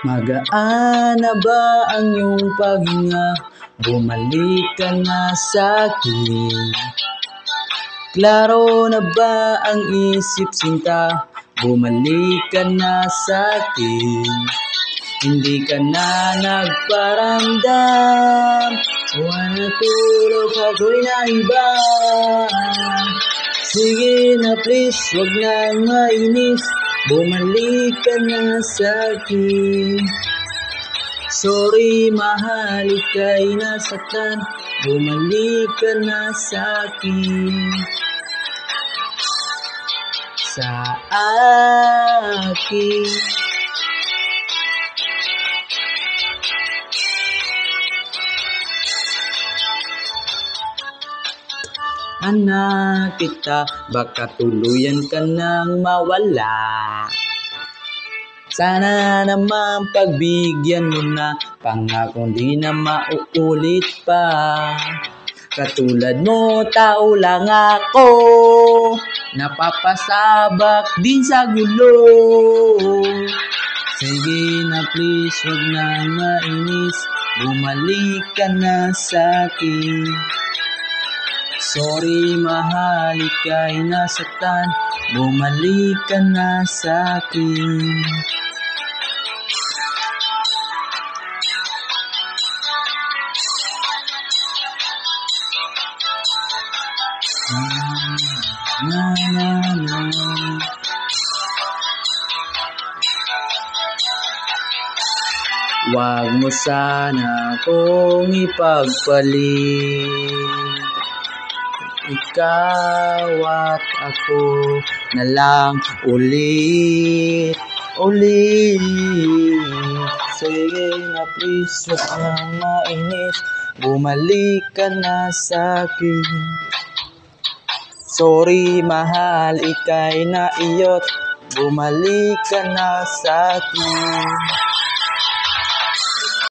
Magaan na ba ang iyong paghinga? Bumalik ka na sa'kin. Klaro na ba ang isip sinta? Bumalik ka na sa'kin. Hindi ka na nagparamdam, natulog ako'y naiba. Sige na please, wag nang mainis, bumalik ka na sa'kin. Sorry mahal, ika'y nasaktan, bumalik ka na sa'kin. Sa akin. Anak kita, baka tuluyan ka nang mawala. Sana naman pagbigyan mo na, pangako di na mauulit pa. Katulad mo, tao lang ako, napapasabak din sa gulo. Sige na please, wag nang mainis, bumalik ka na sa'kin. Sorry mahal, ika'y nasaktan, bumalik ka na sa'kin. Wag mo sana kong ipagpalit, ikaw at ako na lang ulit. Sige na please, wag nang mainis, bumalik ka na sa'kin. Sorry mahal, ika'y naiyot, bumalik ka na sa'kin.